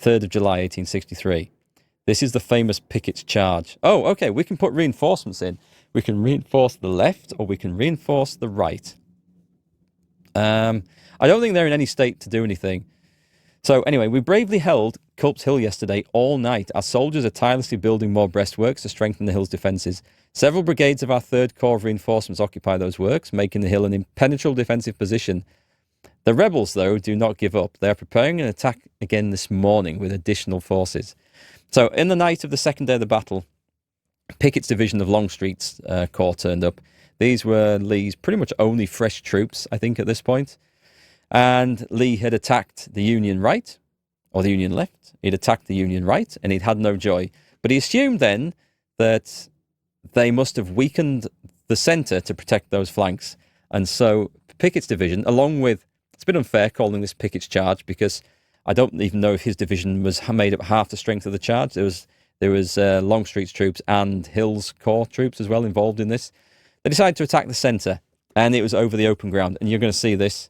3rd of July, 1863. This is the famous Pickett's Charge. Oh, okay, we can put reinforcements in. We can reinforce the left, or we can reinforce the right. I don't think they're in any state to do anything. So anyway, we bravely held Culp's Hill yesterday all night. Our soldiers are tirelessly building more breastworks to strengthen the hill's defences. Several brigades of our 3rd Corps of reinforcements occupy those works, making the hill an impenetrable defensive position. The rebels, though, do not give up. They are preparing an attack again this morning with additional forces. So in the night of the 2nd day of the battle, Pickett's division of Longstreet's corps turned up. These were Lee's pretty much only fresh troops, I think, at this point. And Lee had attacked the Union right, or the Union left. He'd attacked the Union right, and he'd had no joy. But he assumed then that they must have weakened the centre to protect those flanks. And so Pickett's division, along with... It's a bit unfair calling this Pickett's Charge, because I don't even know if his division was made up half the strength of the charge. There was Longstreet's troops and Hill's corps troops as well involved in this. They decided to attack the centre, and it was over the open ground. And you're going to see this.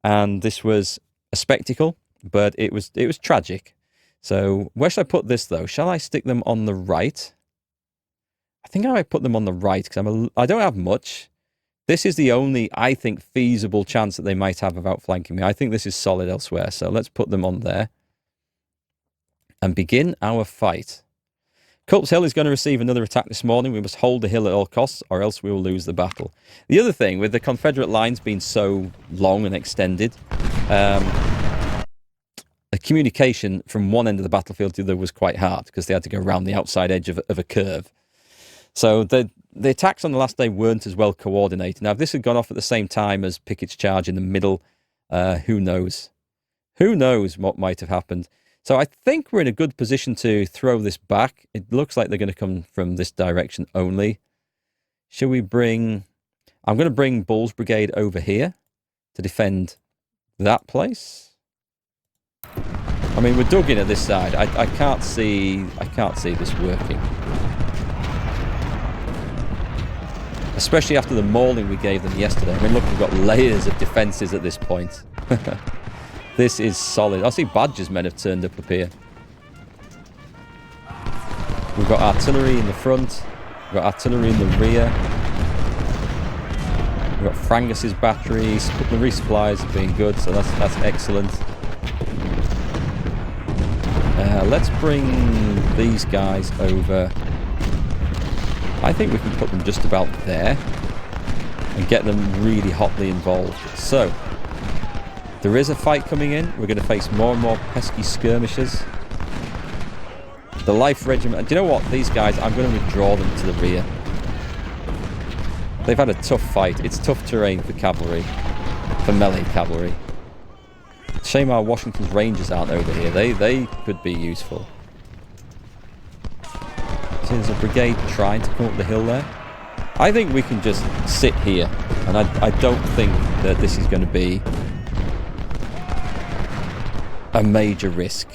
And this was a spectacle, but it was tragic. So where should I put this, though? Shall I stick them on the right? I think I might put them on the right, because I don't have much. This is the only, I think, feasible chance that they might have of outflanking me. I think this is solid elsewhere, so let's put them on there. And begin our fight. Culp's Hill is going to receive another attack this morning. We must hold the hill at all costs, or else we will lose the battle. The other thing, with the Confederate lines being so long and extended, the communication from one end of the battlefield to the other was quite hard, because they had to go around the outside edge of a curve. So the attacks on the last day weren't as well coordinated. Now, if this had gone off at the same time as Pickett's Charge in the middle, who knows? Who knows what might have happened? So I think we're in a good position to throw this back. It looks like they're going to come from this direction only. Shall we bring... I'm going to bring Bull's brigade over here to defend that place. I mean, we're dug in at this side. I can't see this working. Especially after the mauling we gave them yesterday. I mean, look, we've got layers of defences at this point. This is solid. I see Badger's men have turned up here. We've got artillery in the front. We've got artillery in the rear. We've got Frangus's batteries. The resupplies have been good, so that's excellent. Let's bring these guys over. I think we can put them just about there and get them really hotly involved. So, there is a fight coming in. We're going to face more and more pesky skirmishers. The Life Regiment... Do you know what? These guys, I'm going to withdraw them to the rear. They've had a tough fight. It's tough terrain for cavalry. For melee cavalry. Shame our Washington's Rangers aren't over here. They could be useful. So there's a brigade trying to come up the hill there. I think we can just sit here. And I don't think that this is going to be a major risk.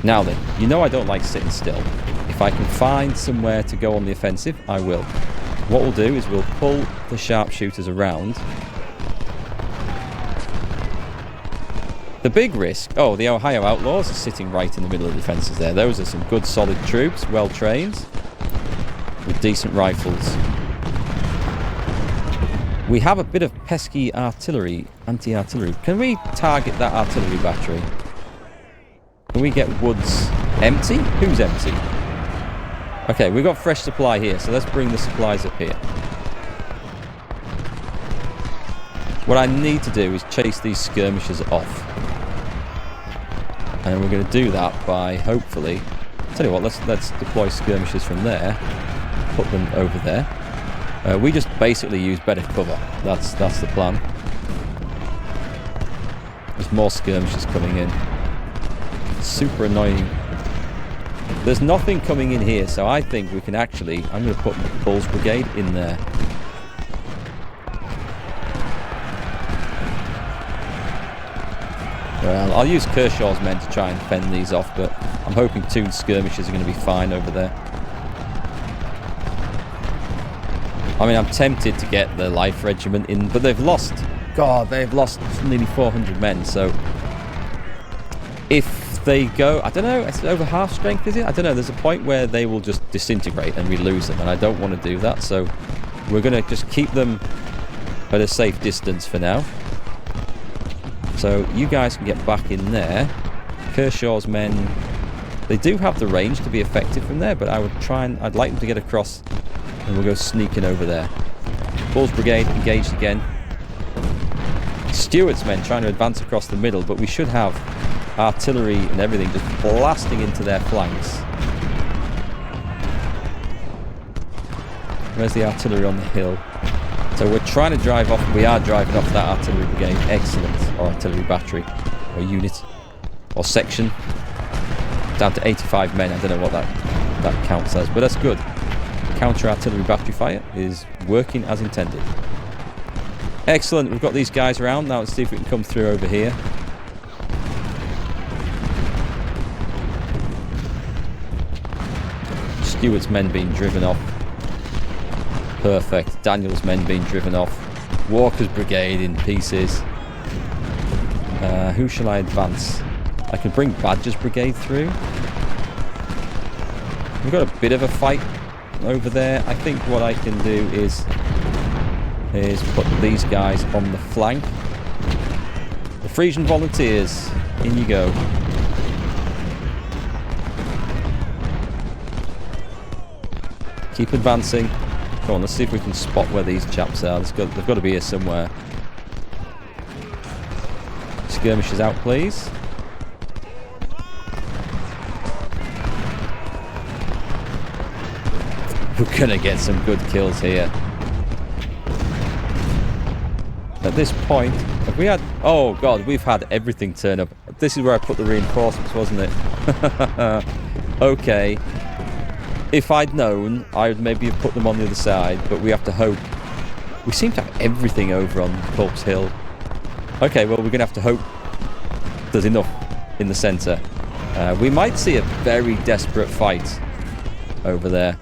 Now then, you know I don't like sitting still. If I can find somewhere to go on the offensive, I will. What we'll do is we'll pull the sharpshooters around. The big risk... Oh, the Ohio Outlaws are sitting right in the middle of the defences there. Those are some good solid troops, well trained, with decent rifles. We have a bit of pesky artillery, anti-artillery. Can we target that artillery battery? Can we get Woods empty? Who's empty? Okay, we've got fresh supply here, so let's bring the supplies up here. What I need to do is chase these skirmishers off. And we're going to do that by, hopefully... Tell you what, let's deploy skirmishers from there. Put them over there. We just basically use better cover. That's the plan. There's more skirmishers coming in. Super annoying. There's nothing coming in here, so I think we can actually... I'm going to put Bull's brigade in there. Well, I'll use Kershaw's men to try and fend these off, but I'm hoping 2 skirmishers are going to be fine over there. I mean, I'm tempted to get the Life Regiment in, but they've lost... God, they've lost nearly 400 men, so... If they go, I don't know, it's over half strength, is it? I don't know. There's a point where they will just disintegrate and we lose them, and I don't want to do that. So we're going to just keep them at a safe distance for now. So you guys can get back in there. Kershaw's men, they do have the range to be effective from there, but I would try and, I'd like them to get across, and we'll go sneaking over there. Bull's brigade engaged again. Stuart's men trying to advance across the middle, but we should have artillery and everything just blasting into their flanks. Where's the artillery on the hill? So we're trying to drive off, we are driving off that artillery brigade. Excellent. Or artillery battery, or unit, or section. Down to 85 men. I don't know what that counts as, but that's good. Counter artillery battery fire is working as intended. Excellent. We've got these guys around. Now let's see if we can come through over here. Stuart's men being driven off. Perfect. Daniel's men being driven off. Walker's brigade in pieces. Who shall I advance? I can bring Badger's brigade through. We've got a bit of a fight over there. I think what I can do is put these guys on the flank. The Frisian volunteers, in you go. Keep advancing. Come on, let's see if we can spot where these chaps are. They've got to be here somewhere. Skirmishers out, please. We're gonna get some good kills here. At this point, have we had... Oh, God, we've had everything turn up. This is where I put the reinforcements, wasn't it? Okay. If I'd known, I would maybe have put them on the other side, but we have to hope. We seem to have everything over on Culp's Hill. Okay, well, we're going to have to hope there's enough in the centre. We might see a very desperate fight over there.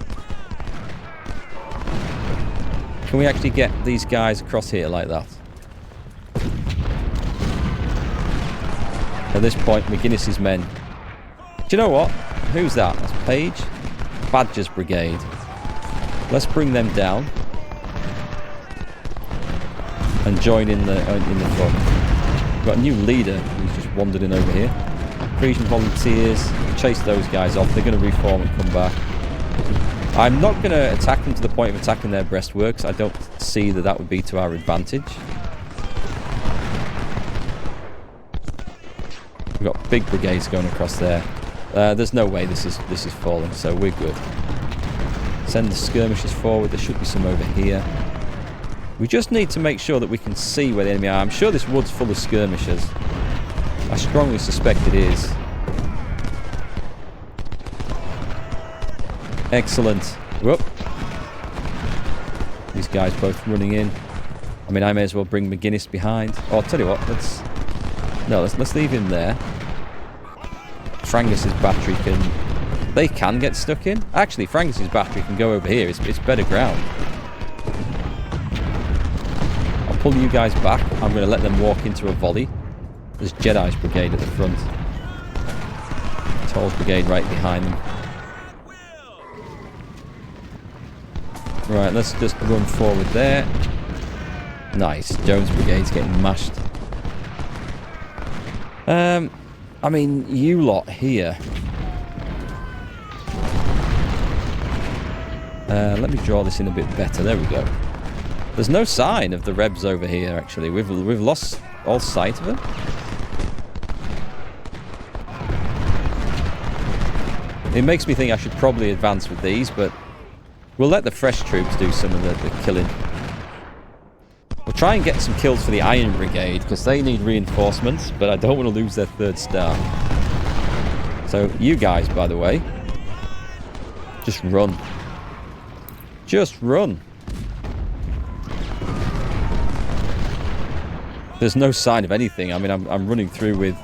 Can we actually get these guys across here like that? At this point, McGuinness's men. Do you know what? Who's that? That's Page. Badger's brigade. Let's bring them down and join in the front. We've got a new leader who's just wandered in over here. Frisian volunteers. Chase those guys off. They're going to reform and come back. I'm not going to attack them to the point of attacking their breastworks. I don't see that would be to our advantage. We've got big brigades going across there. There's no way this is falling, so we're good. Send the skirmishers forward. There should be some over here. We just need to make sure that we can see where the enemy are. I'm sure this wood's full of skirmishers. I strongly suspect it is. Excellent. Whoop. These guys both running in. I mean, I may as well bring McGuinness behind. Oh, I'll tell you what. Let's leave him there. Frangus's battery can get stuck in. Actually, Frangus's battery can go over here. It's better ground. I'll pull you guys back. I'm going to let them walk into a volley. There's Jedi's brigade at the front. Toll's brigade right behind them. Right, let's just run forward there. Nice. Jones' brigade's getting mashed. I mean, you lot here. Let me draw this in a bit better. There we go. There's no sign of the Rebs over here, actually. We've lost all sight of them. It makes me think I should probably advance with these, but we'll let the fresh troops do some of the killing. We'll try and get some kills for the Iron Brigade, because they need reinforcements, but I don't want to lose their 3rd star. So, you guys, by the way, just run. Just run. There's no sign of anything. I mean, I'm running through with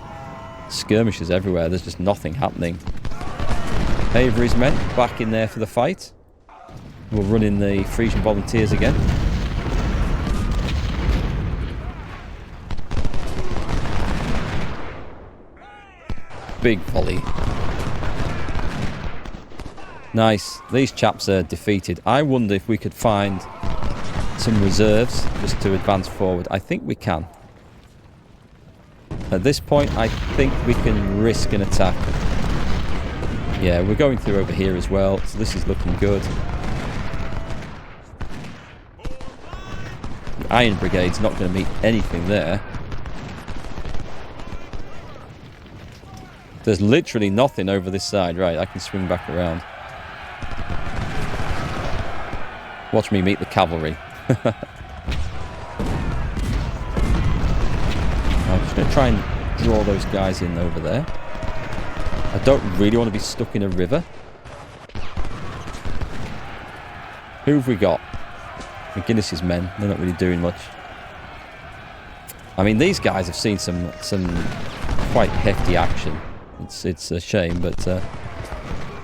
skirmishers everywhere. There's just nothing happening. Avery's men back in there for the fight. We'll run in the Frisian volunteers again. big volley. Nice. These chaps are defeated. I wonder if we could find some reserves just to advance forward. I think we can. At this point, I think we can risk an attack. Yeah, we're going through over here as well, so this is looking good. The Iron Brigade's not going to meet anything there. There's literally nothing over this side. Right, I can swing back around. Watch me meet the cavalry. I'm just going to try and draw those guys in over there. I don't really want to be stuck in a river. Who have we got? McGinnis's men. They're not really doing much. I mean, these guys have seen some quite hefty action. It's a shame, but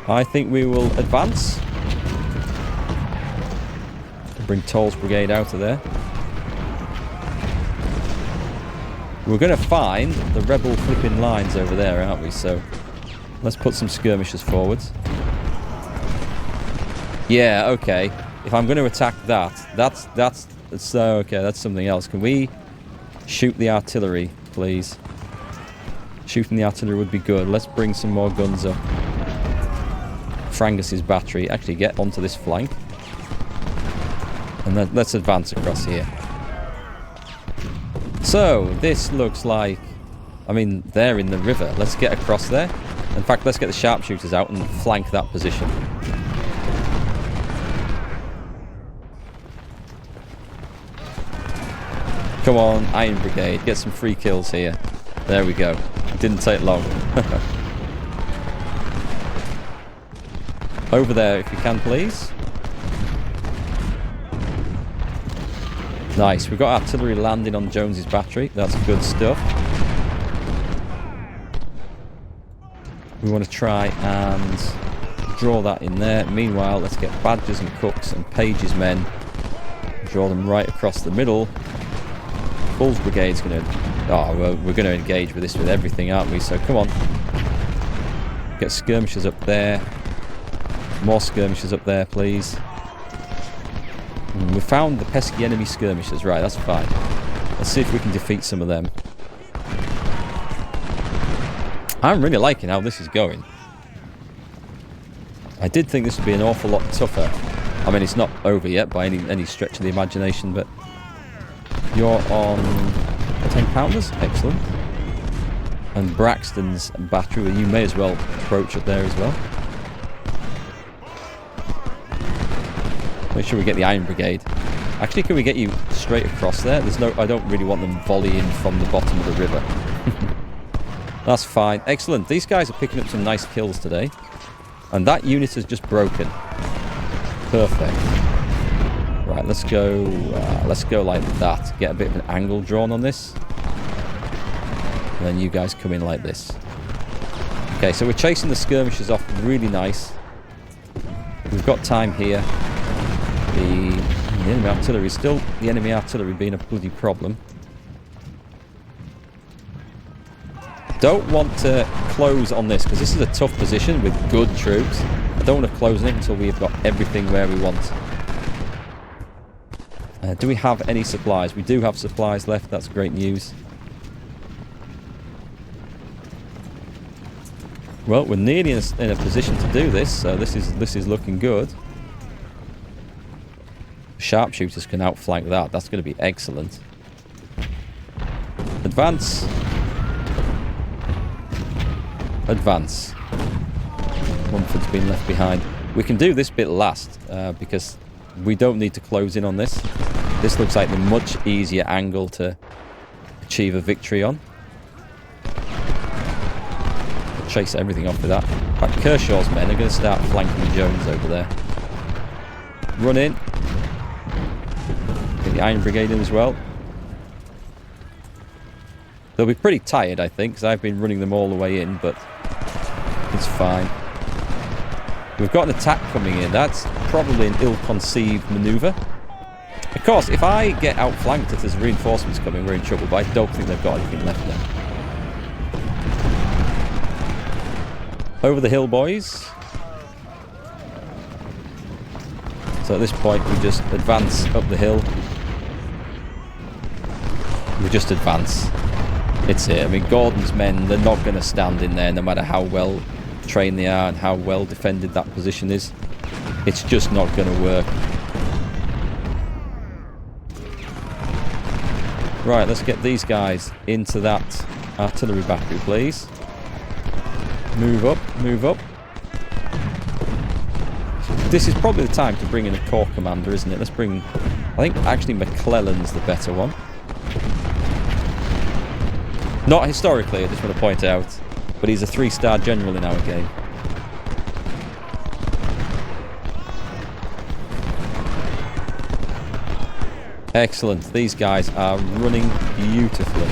I think we will advance. Bring Toll's brigade out of there. We're going to find the rebel flipping lines over there, aren't we? So let's put some skirmishers forwards. Yeah, okay. If I'm going to attack that's okay. That's something else. Can we shoot the artillery, please? Shooting the artillery would be good. Let's bring some more guns up. Frangus's battery. Actually, get onto this flank. And then let's advance across here. So, this looks like... I mean, they're in the river. Let's get across there. In fact, let's get the sharpshooters out and flank that position. Come on, Iron Brigade. Get some free kills here. There we go. It didn't take long. Over there, if you can, please. Nice. We've got artillery landing on Jones's battery. That's good stuff. We want to try and draw that in there. Meanwhile, let's get Badgers and Cooks and Page's men. Draw them right across the middle. Bull's brigade's going to... Oh, well, we're going to engage with this with everything, aren't we? So, come on. Get skirmishers up there. More skirmishers up there, please. We found the pesky enemy skirmishers. Right, that's fine. Let's see if we can defeat some of them. I'm really liking how this is going. I did think this would be an awful lot tougher. I mean, it's not over yet by any stretch of the imagination, but you're on 10 pounders. Excellent. And Braxton's battery, you may as well approach up there as well. Make sure we get the Iron Brigade. Actually, can we get you straight across there? There's no... I don't really want them volleying from the bottom of the river. That's fine. Excellent. These guys are picking up some nice kills today. And that unit has just broken. Perfect. Right, let's go like that. Get a bit of an angle drawn on this. And then you guys come in like this. Okay, so we're chasing the skirmishers off really nice. We've got time here. The enemy artillery, still the enemy artillery being a bloody problem. Don't want to close on this because this is a tough position with good troops. I don't want to close on it until we've got everything where we want. Do we have any supplies? We do have supplies left. That's great news. Well, we're nearly in a position to do this, so this is looking good. Sharpshooters can outflank that. That's going to be excellent. Advance. Advance. Mumford's been left behind. We can do this bit last because we don't need to close in on this. This looks like the much easier angle to achieve a victory on. Chase everything off with that. In fact, Kershaw's men are going to start flanking Jones over there. Run in. Get the Iron Brigade in as well. They'll be pretty tired, I think, because I've been running them all the way in, but it's fine. We've got an attack coming in. That's probably an ill-conceived manoeuvre. Of course, if I get outflanked if there's reinforcements coming, we're in trouble, but I don't think they've got anything left there. Over the hill, boys. So at this point, we just advance up the hill. We just advance. It's it. I mean, Gordon's men, they're not going to stand in there no matter how well trained they are and how well defended that position is. It's just not going to work. Right, let's get these guys into that artillery battery, please. Move up, move up. This is probably the time to bring in a corps commander, isn't it? Let's bring... I think actually McClellan's the better one. Not historically, I just want to point out. But he's a 3-star general in our game. Excellent. These guys are running beautifully.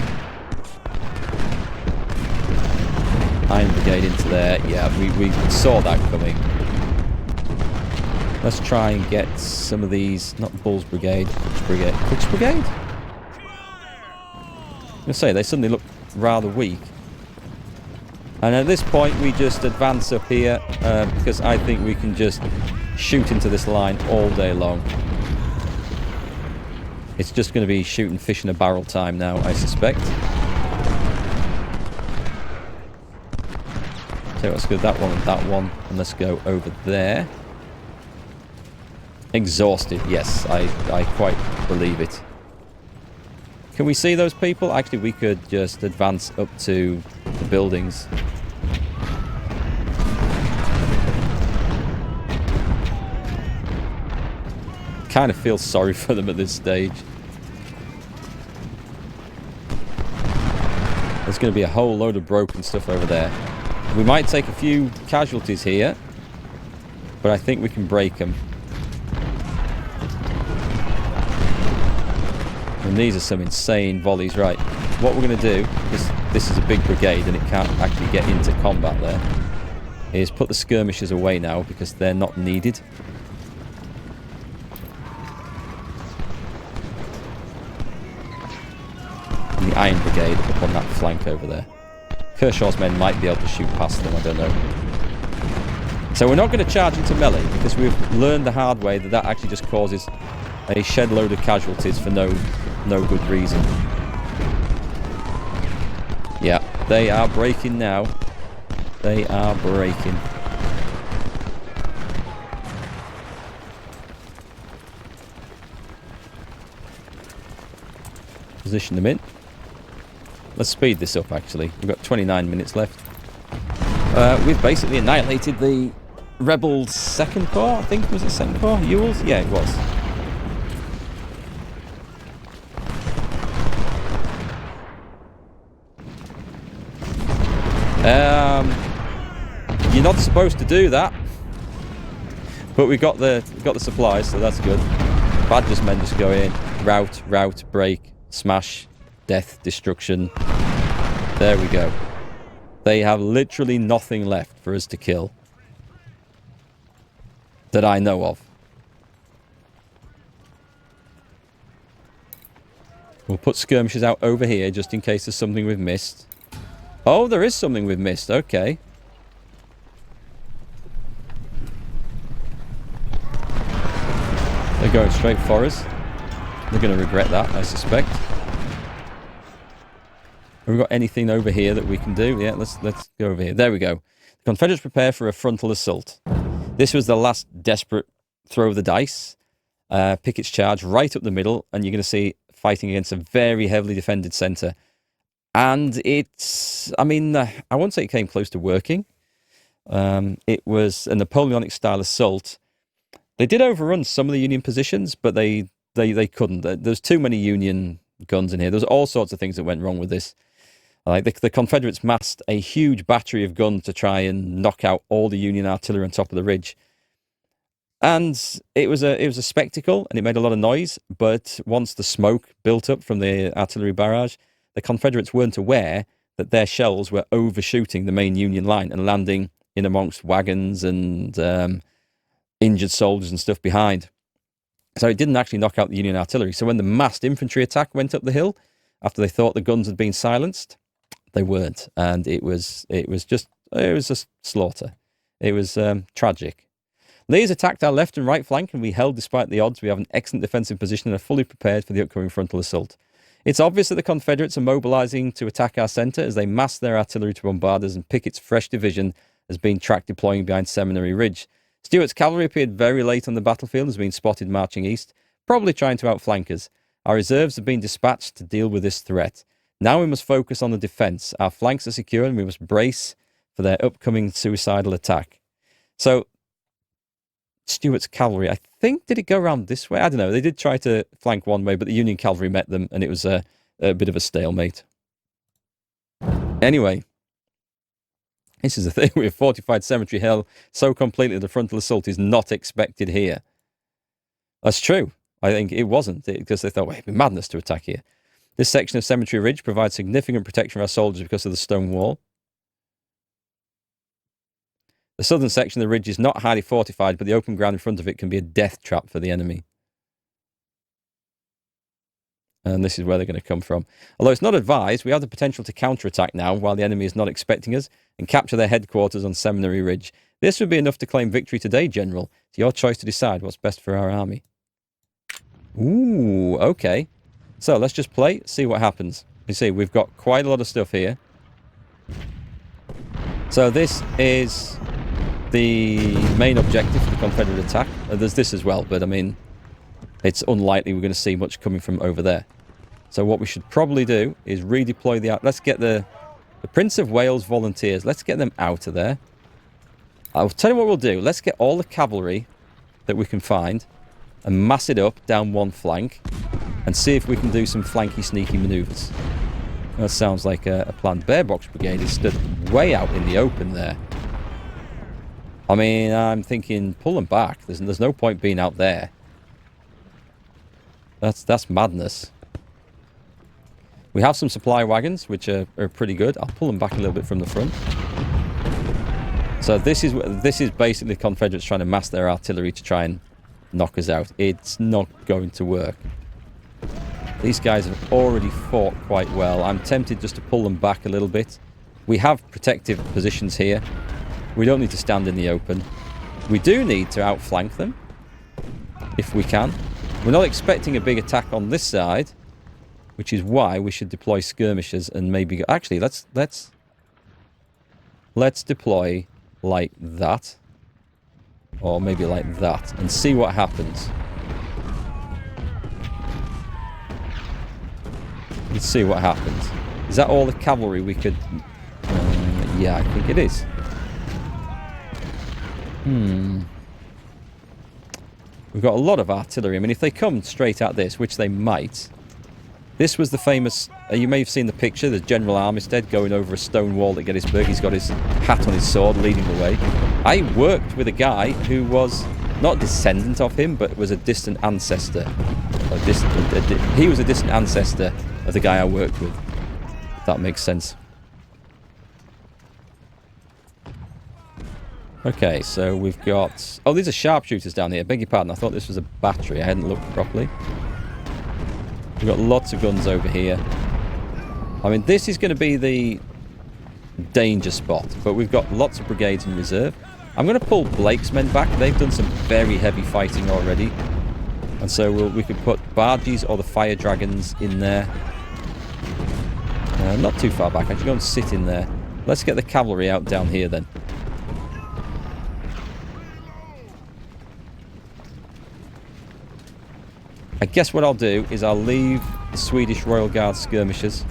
Iron Brigade into there. Yeah, we saw that coming. Let's try and get some of these... Not Bull's Brigade. Cook's Brigade. Cook's Brigade? I'm going to say, they suddenly look rather weak. And at this point, we just advance up here because I think we can just shoot into this line all day long. It's just going to be shooting fish in a barrel time now, I suspect. So let's go that one and that one, and let's go over there. Exhausted, yes, I quite believe it. Can we see those people? Actually, we could just advance up to the buildings. Kind of feel sorry for them at this stage. There's going to be a whole load of broken stuff over there. We might take a few casualties here, but I think we can break them. And these are some insane volleys. Right, what we're going to do, because this is a big brigade and it can't actually get into combat there, is put the skirmishers away now because they're not needed. And the Iron Brigade up on that flank over there. Kershaw's men might be able to shoot past them, I don't know. So we're not going to charge into melee because we've learned the hard way that that actually just causes a shed load of casualties for no good reason. Yeah, they are breaking now. They are breaking. Position them in. Let's speed this up, actually. We've got 29 minutes left. We've basically annihilated the Rebels' 2nd Corps, I think. Was it 2nd Corps? Ewell's? Yeah, it was. You're not supposed to do that. But we got the supplies, so that's good. Badger's men just go in. Rout, break, smash, death, destruction. There we go. They have literally nothing left for us to kill. That I know of. We'll put skirmishers out over here just in case there's something we've missed. Oh, there is something we've missed. Okay. They're going straight for us. They're going to regret that, I suspect. Have we got anything over here that we can do? Yeah, let's go over here. There we go. The Confederates prepare for a frontal assault. This was the last desperate throw of the dice. Pickett's charge right up the middle, and you're going to see fighting against a very heavily defended centre. And it's, I mean, I won't say it came close to working. It was a Napoleonic-style assault. They did overrun some of the Union positions, but they couldn't. There's too many Union guns in here. There's all sorts of things that went wrong with this. Like the Confederates massed a huge battery of guns to try and knock out all the Union artillery on top of the ridge. And it was a spectacle, and it made a lot of noise. But once the smoke built up from the artillery barrage, the Confederates weren't aware that their shells were overshooting the main Union line and landing in amongst wagons and injured soldiers and stuff behind. So it didn't actually knock out the Union artillery. So when the massed infantry attack went up the hill, after they thought the guns had been silenced, they weren't. And it was just It was a slaughter. It was tragic. Lee has attacked our left and right flank, and we held despite the odds. We have an excellent defensive position and are fully prepared for the upcoming frontal assault. It's obvious that the Confederates are mobilizing to attack our centre as they mass their artillery to bombard us, and Pickett's fresh division has been tracked deploying behind Seminary Ridge. Stuart's cavalry appeared very late on the battlefield, has been spotted marching east, probably trying to outflank us. Our reserves have been dispatched to deal with this threat. Now we must focus on the defence. Our flanks are secure and we must brace for their upcoming suicidal attack. So, Stuart's cavalry, I think, did it go around this way? I don't know. They did try to flank one way, but the Union cavalry met them, and it was a bit of a stalemate. Anyway, this is the thing. We have fortified Cemetery Hill so completely the frontal assault is not expected here. That's true. I think it wasn't, because they thought, well, it'd be madness to attack here. This section of Cemetery Ridge provides significant protection for our soldiers because of the stone wall. The southern section of the ridge is not highly fortified, but the open ground in front of it can be a death trap for the enemy. And this is where they're going to come from. Although it's not advised, we have the potential to counterattack now while the enemy is not expecting us and capture their headquarters on Seminary Ridge. This would be enough to claim victory today, General. It's your choice to decide what's best for our army. Ooh, okay. So let's just play, see what happens. You see, we've got quite a lot of stuff here. So this is the main objective for the Confederate attack. There's this as well, but I mean, it's unlikely we're going to see much coming from over there. So what we should probably do is redeploy the... Let's get the Prince of Wales volunteers. Let's get them out of there. I'll tell you what we'll do. Let's get all the cavalry that we can find and mass it up down one flank and see if we can do some flanky, sneaky manoeuvres. That sounds like a plan. Bear Box Brigade is stood way out in the open there. I mean, I'm thinking, pull them back. There's no point being out there. That's madness. We have some supply wagons, which are pretty good. I'll pull them back a little bit from the front. So this is basically the Confederates trying to mass their artillery to try and knock us out. It's not going to work. These guys have already fought quite well. I'm tempted just to pull them back a little bit. We have protective positions here. We don't need to stand in the open. We do need to outflank them, if we can. We're not expecting a big attack on this side, which is why we should deploy skirmishers and maybe... Actually, let's deploy like that. Or maybe like that, and see what happens. Let's see what happens. Is that all the cavalry we could... yeah, I think it is. We've got a lot of artillery. I mean, if they come straight at this, which they might... This was the famous... you may have seen the picture, the General Armistead going over a stone wall at Gettysburg. He's got his hat on his sword, leading the way. I worked with a guy who was not a descendant of him, but was a distant ancestor. He was a distant ancestor of the guy I worked with. If that makes sense. Okay, so we've got... Oh, these are sharpshooters down here. Beg your pardon, I thought this was a battery. I hadn't looked properly. We've got lots of guns over here. I mean, this is going to be the danger spot, but we've got lots of brigades in reserve. I'm going to pull Blake's men back. They've done some very heavy fighting already. And so we could put barges or the fire dragons in there. Not too far back. I should go and sit in there. Let's get the cavalry out down here then. I guess what I'll do is I'll leave the Swedish Royal Guard skirmishers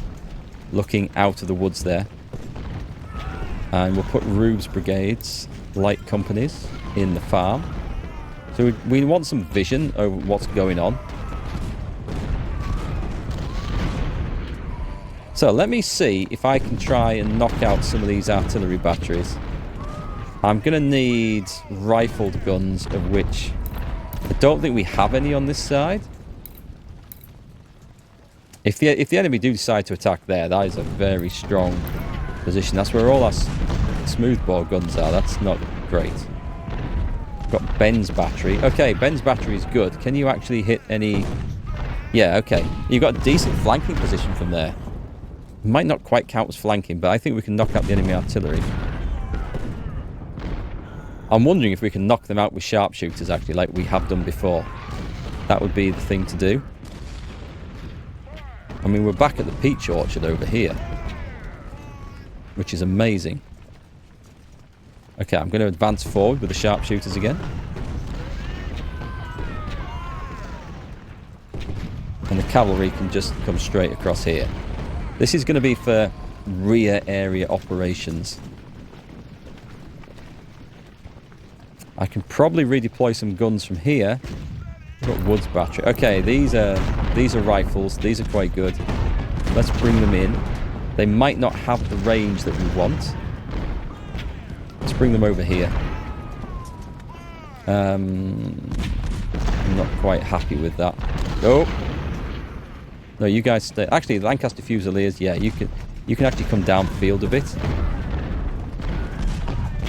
looking out of the woods there. And we'll put Rube's brigades, light companies, in the farm. So we want some vision over what's going on. So let me see if I can try and knock out some of these artillery batteries. I'm going to need rifled guns, of which I don't think we have any on this side. If the enemy do decide to attack there, that is a very strong position. That's where all our smoothbore guns are. That's not great. Got Ben's battery. Okay, Ben's battery is good. Can you actually hit any... Yeah, okay. You've got a decent flanking position from there. Might not quite count as flanking, but I think we can knock out the enemy artillery. I'm wondering if we can knock them out with sharpshooters, actually, like we have done before. That would be the thing to do. I mean, we're back at the peach orchard over here, which is amazing. Okay, I'm going to advance forward with the sharpshooters again. And the cavalry can just come straight across here. This is going to be for rear area operations. I can probably redeploy some guns from here. We've got Woods battery. Okay, these are rifles. These are quite good. Let's bring them in. They might not have the range that we want. Let's bring them over here. I'm not quite happy with that. Oh! No, you guys stay. Actually, Lancaster Fusiliers, yeah, you can actually come downfield a bit.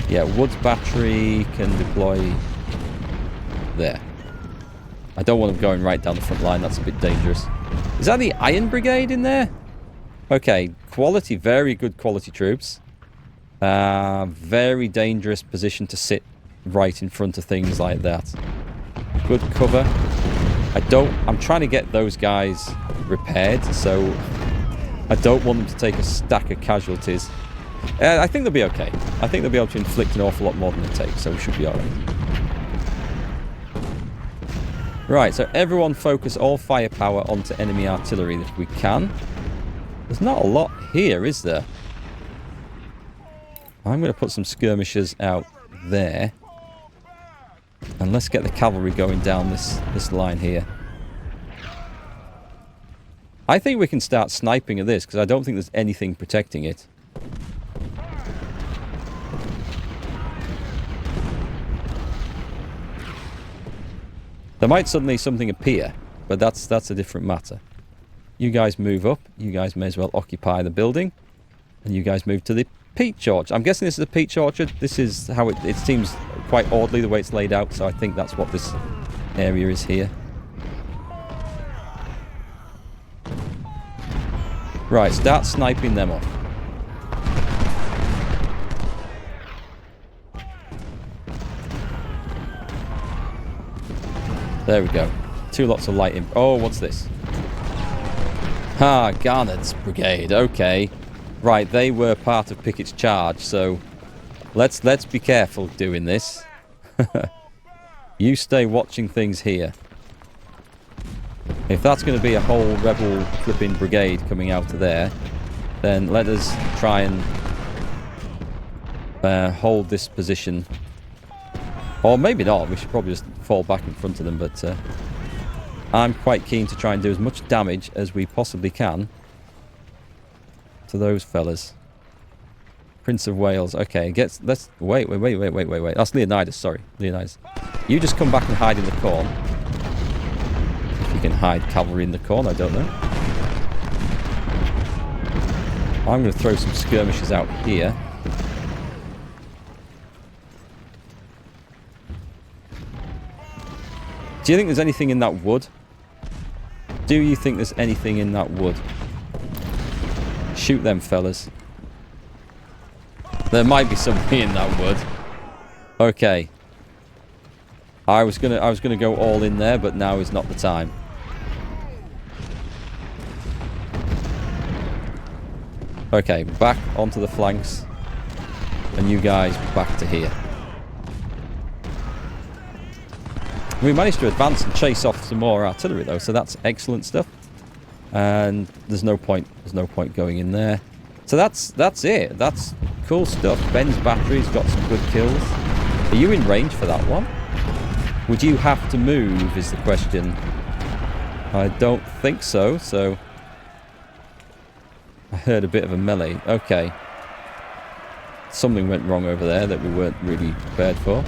Yeah, Woods battery can deploy there. I don't want them going right down the front line. That's a bit dangerous. Is that the Iron Brigade in there? Okay, quality, very good quality troops. Very dangerous position to sit right in front of things like that. Good cover. I'm trying to get those guys repaired, so I don't want them to take a stack of casualties. I think they'll be okay. I think they'll be able to inflict an awful lot more than they take, so we should be alright. Right, so everyone focus all firepower onto enemy artillery if we can. There's not a lot here, is there? I'm going to put some skirmishers out there. And let's get the cavalry going down this line here. I think we can start sniping at this, because I don't think there's anything protecting it. There might suddenly something appear, but that's a different matter. You guys move up. You guys may as well occupy the building. And you guys move to the peach orchard. I'm guessing this is a peach orchard. This is how it seems quite oddly the way it's laid out, so I think that's what this area is here. Right, start sniping them off. There we go. 2 lots of light in. Oh, what's this? Ah, Garnett's brigade. Okay. Right, they were part of Pickett's charge, so let's be careful doing this. You stay watching things here. If that's going to be a whole rebel flipping brigade coming out of there, then let us try and hold this position. Or maybe not. We should probably just fall back in front of them, but I'm quite keen to try and do as much damage as we possibly can to those fellas. Prince of Wales. Okay, let's wait. That's Leonidas, sorry. Leonidas. You just come back and hide in the corn. If you can hide cavalry in the corn, I don't know. I'm going to throw some skirmishers out here. Do you think there's anything in that wood? Do you think there's anything in that wood? Shoot them fellas. There might be something in that wood. Okay. I was gonna go all in there, but now is not the time. Okay, back onto the flanks. And you guys back to here. We managed to advance and chase off some more artillery though, so that's excellent stuff. And there's no point going in there. So that's it. That's cool stuff. Ben's battery's got some good kills. Are you in range for that one? Would you have to move is the question. I don't think so, so I heard a bit of a melee. Okay. Something went wrong over there that we weren't really prepared for.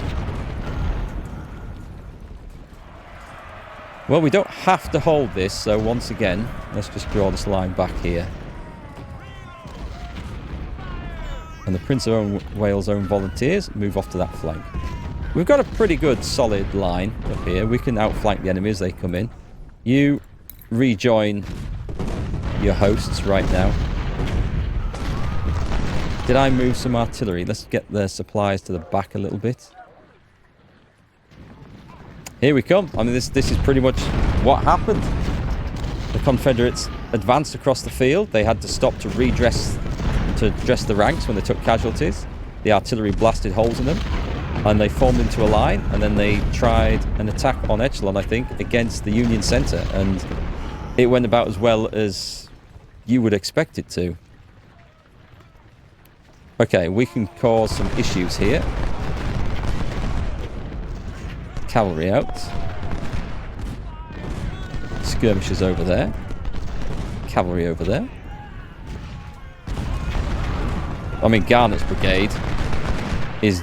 Well, we don't have to hold this, so once again, let's just draw this line back here. And the Prince of Wales' own volunteers move off to that flank. We've got a pretty good solid line up here. We can outflank the enemy as they come in. You rejoin your hosts right now. Did I move some artillery? Let's get the supplies to the back a little bit. Here we come. I mean, this is pretty much what happened. The Confederates advanced across the field. They had to stop to dress the ranks when they took casualties. The artillery blasted holes in them, and they formed into a line, and then they tried an attack on echelon, I think, against the Union center, and it went about as well as you would expect it to. Okay, we can cause some issues here. Cavalry out. Skirmishers over there. Cavalry over there. I mean, Garnett's brigade is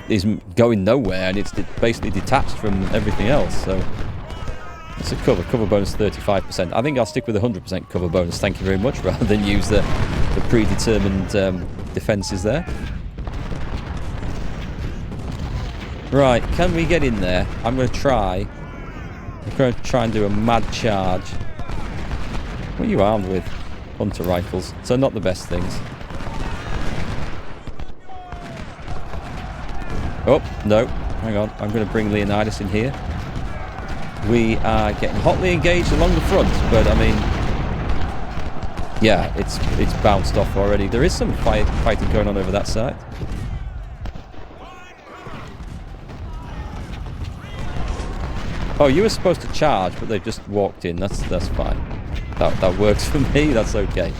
going nowhere, and it's basically detached from everything else. So it's a cover bonus 35%. I think I'll stick with 100% cover bonus. Thank you very much, rather than use the predetermined defenses there. Right, can we get in there? I'm going to try and do a mad charge. What are you armed with? Hunter rifles. So not the best things. Oh, no. Hang on. I'm going to bring Leonidas in here. We are getting hotly engaged along the front, but I mean, yeah, it's bounced off already. There is some fighting going on over that side. Oh, you were supposed to charge, but they just walked in. That's fine. That works for me. That's okay.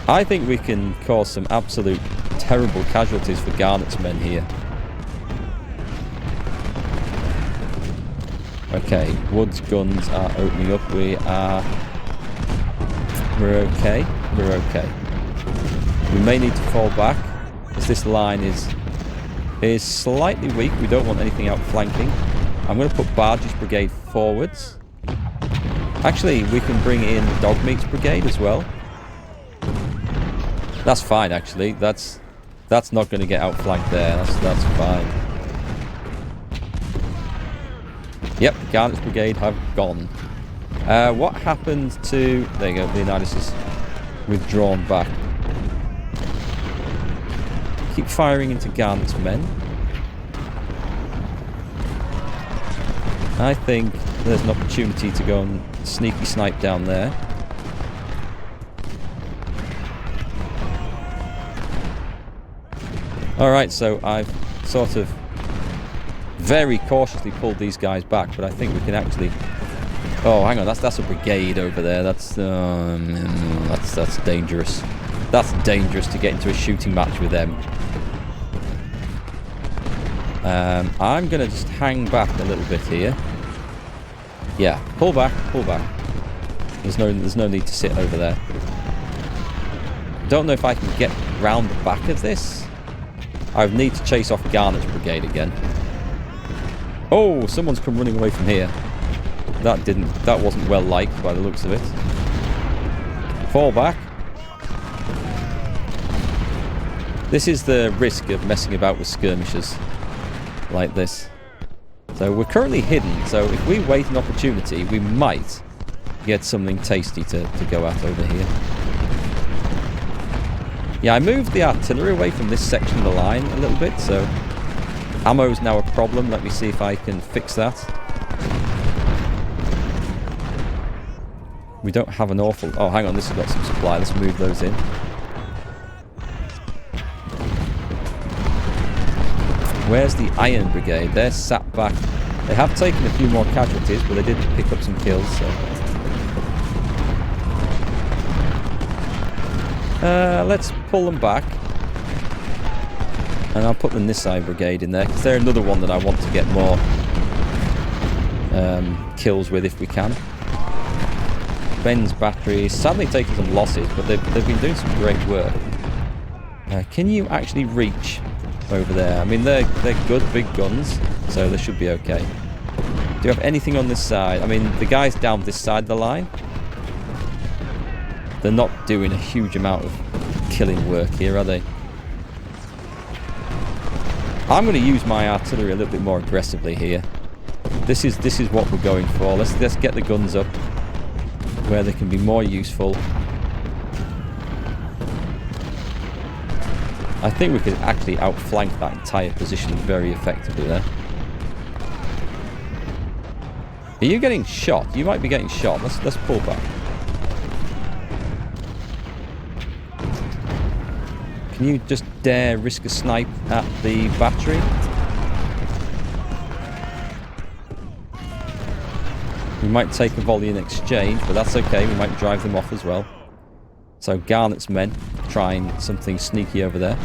I think we can cause some absolute terrible casualties for Garnett's men here. Okay, Wood's guns are opening up. We're okay. We're okay. We may need to fall back, as this line is slightly weak. We don't want anything outflanking. I'm going to put Barge's brigade forwards. Actually, we can bring in Dogmeat's brigade as well. That's fine, actually. That's not going to get outflanked there. That's fine. Yep, Garnett's brigade have gone. What happened to... There you go, Leonidas is withdrawn back. Keep firing into Garnett's men. I think there's an opportunity to go and sneaky snipe down there. Alright, so I've sort of very cautiously pulled these guys back, but I think we can actually... Oh, hang on, that's a brigade over there. That's dangerous. That's dangerous to get into a shooting match with them. I'm going to just hang back a little bit here. Yeah, pull back, pull back. There's no need to sit over there. Don't know if I can get round the back of this. I would need to chase off Garnett's brigade again. Oh, someone's come running away from here. That wasn't well liked by the looks of it. Fall back. This is the risk of messing about with skirmishers like this. So we're currently hidden, so if we wait an opportunity, we might get something tasty to go at over here. Yeah, I moved the artillery away from this section of the line a little bit, so ammo's now a problem. Let me see if I can fix that. We don't have an awful... Oh, hang on, this has got some supply. Let's move those in. Where's the Iron Brigade? They're sat back. They have taken a few more casualties, but they did pick up some kills, so... let's pull them back. And I'll put the Nisai Brigade in there, because they're another one that I want to get more kills with if we can. Ben's battery, sadly taking some losses, but they've been doing some great work. Can you actually reach over there? I mean, they're good big guns, so they should be okay. Do you have anything on this side? I mean, the guys down this side of the line, they're not doing a huge amount of killing work here, are they? I'm going to use my artillery a little bit more aggressively here. This is what we're going for. Let's get the guns up where they can be more useful. I think we could actually outflank that entire position very effectively there. Are you getting shot? You might be getting shot. Let's pull back. Can you just dare risk a snipe at the battery? We might take a volley in exchange, but that's okay. We might drive them off as well. So Garnett's men trying something sneaky over there.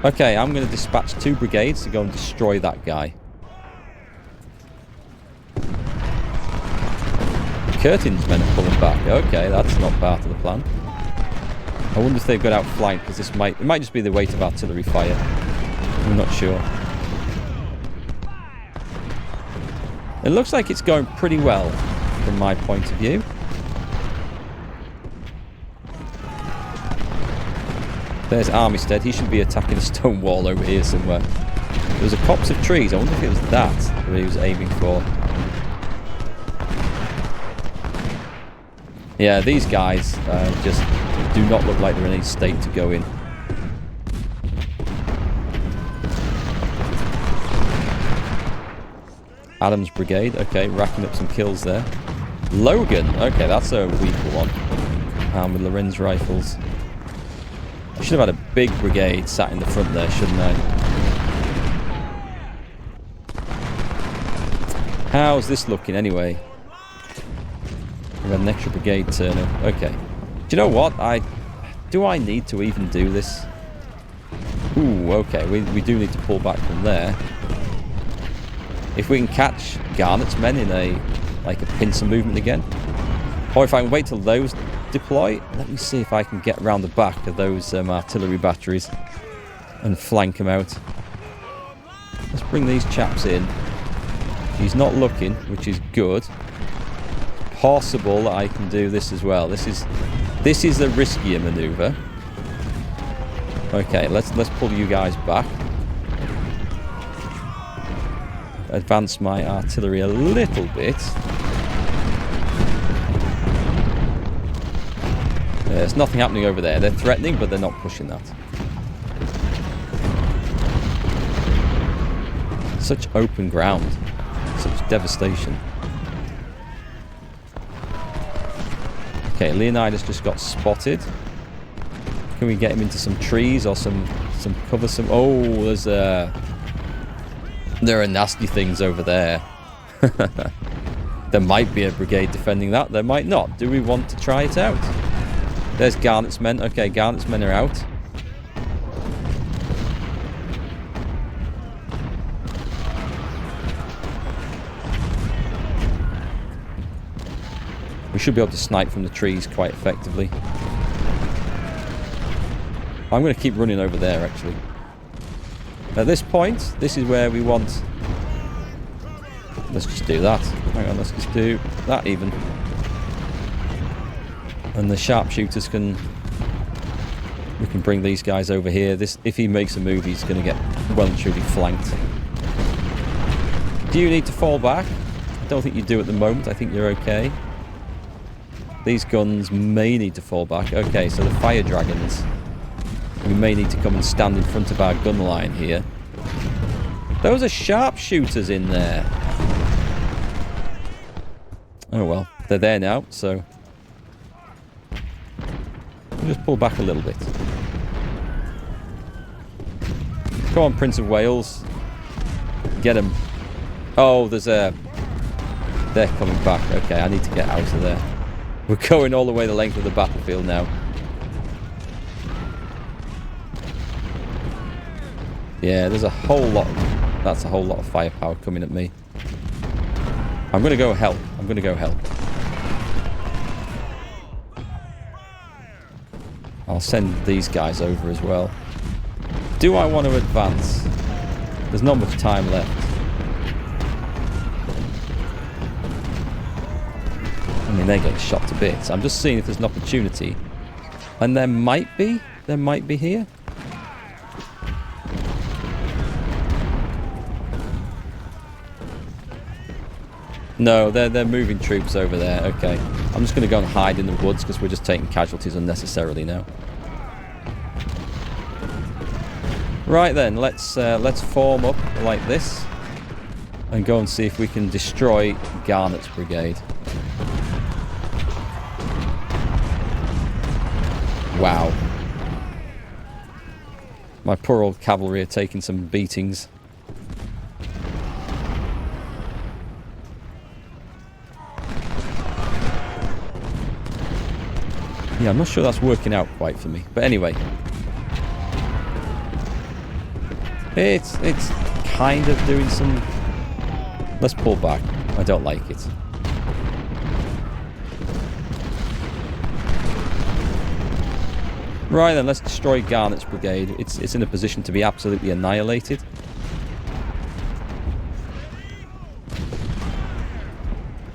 Okay, I'm going to dispatch 2 brigades to go and destroy that guy. Curtin's men are pulling back. Okay, that's not part of the plan. I wonder if they've got outflanked, because it might just be the weight of artillery fire. I'm not sure. It looks like it's going pretty well from my point of view. There's Armistead. He should be attacking a stone wall over here somewhere. There was a copse of trees. I wonder if it was that he was aiming for. Yeah, these guys just do not look like they're in any state to go in. Adams Brigade, okay, racking up some kills there. Logan, okay, that's a weaker one. Armed with Lorenz rifles. I should have had a big brigade sat in the front there, shouldn't I? How's this looking anyway? We've had an extra brigade turn up. Okay. Do you know what? Do I need to even do this? Ooh, okay. We do need to pull back from there. If we can catch Garnett's men in a pincer movement again. Or if I can wait till those deploy. Let me see if I can get around the back of those artillery batteries and flank them out. Let's bring these chaps in. He's not looking, which is good. Possible that I can do this as well. This is the riskier maneuver. Okay, let's pull you guys back. Advance my artillery a little bit. There's nothing happening over there. They're threatening, but they're not pushing that. Such open ground. Such devastation. Okay, Leonidas just got spotted. Can we get him into some trees or some cover? Oh, there are nasty things over there. There might be a brigade defending that. There might not. Do we want to try it out? There's Garnett's men. Okay, Garnett's men are out. We should be able to snipe from the trees quite effectively. I'm going to keep running over there, actually. At this point, this is where we want... Let's just do that. Hang on, let's just do that even. And the sharpshooters can... We can bring these guys over here. If he makes a move, he's going to get well and truly flanked. Do you need to fall back? I don't think you do at the moment. I think you're okay. These guns may need to fall back. Okay, so the fire dragons... We may need to come and stand in front of our gun line here. Those are sharpshooters in there. Oh well, they're there now, so... We'll just pull back a little bit. Come on, Prince of Wales. Get them. Oh, there's a... They're coming back. Okay, I need to get out of there. We're going all the way the length of the battlefield now. Yeah, there's a whole lot. That's a whole lot of firepower coming at me. I'm going to go help. I'm going to go help. I'll send these guys over as well. Do I want to advance? There's not much time left. I mean, they're getting shot to bits. I'm just seeing if there's an opportunity. And there might be. There might be here. No, they're moving troops over there. Okay. I'm just going to go and hide in the woods because we're just taking casualties unnecessarily now. Right then, let's form up like this. and go and see if we can destroy Garnett's brigade. Wow. My poor old cavalry are taking some beatings. Yeah, I'm not sure that's working out quite for me. But anyway. It's kind of doing some... Let's pull back. I don't like it. Right then, let's destroy Garnett's brigade. It's in a position to be absolutely annihilated.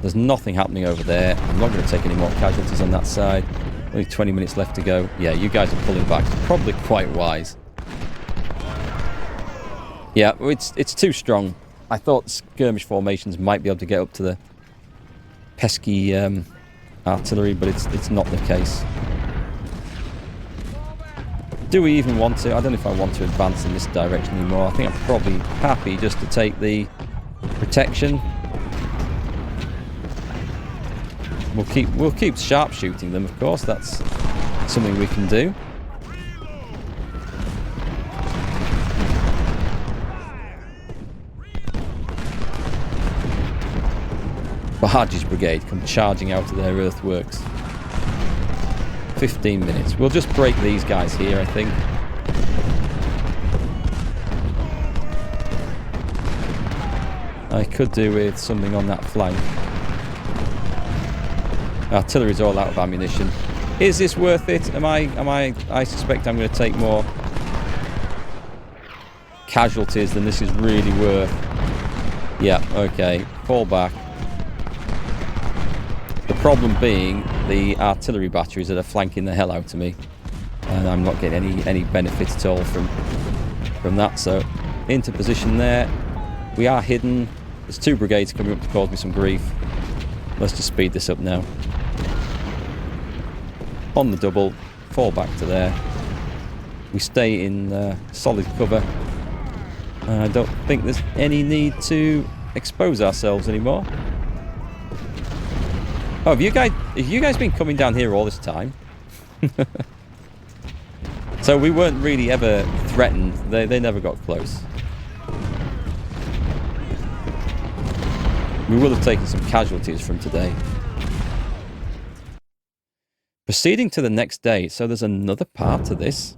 There's nothing happening over there. I'm not going to take any more casualties on that side. Only 20 minutes left to go. Yeah, you guys are pulling back. It's probably quite wise. Yeah, it's too strong. I thought skirmish formations might be able to get up to the pesky artillery, but it's not the case. Do we even want to? I don't know if I want to advance in this direction anymore. I think I'm probably happy just to take the protection. We'll keep sharpshooting them, of course. That's something we can do. Barge's brigade come charging out of their earthworks. 15 minutes. We'll just break these guys here, I think. I could do with something on that flank. Artillery's all out of ammunition. Is this worth it? I suspect I'm going to take more casualties than this is really worth. Yeah, okay. Fall back. The problem being the artillery batteries that are flanking the hell out of me, and I'm not getting any benefit at all from that. So into position there. We are hidden. There's two brigades coming up to cause me some grief. Let's just speed this up now. On the double, fall back to there. We stay in solid cover. I don't think there's any need to expose ourselves anymore. Oh, have you guys been coming down here all this time? So we weren't really ever threatened. They never got close. We will have taken some casualties from today. Proceeding to the next day. So there's another part to this.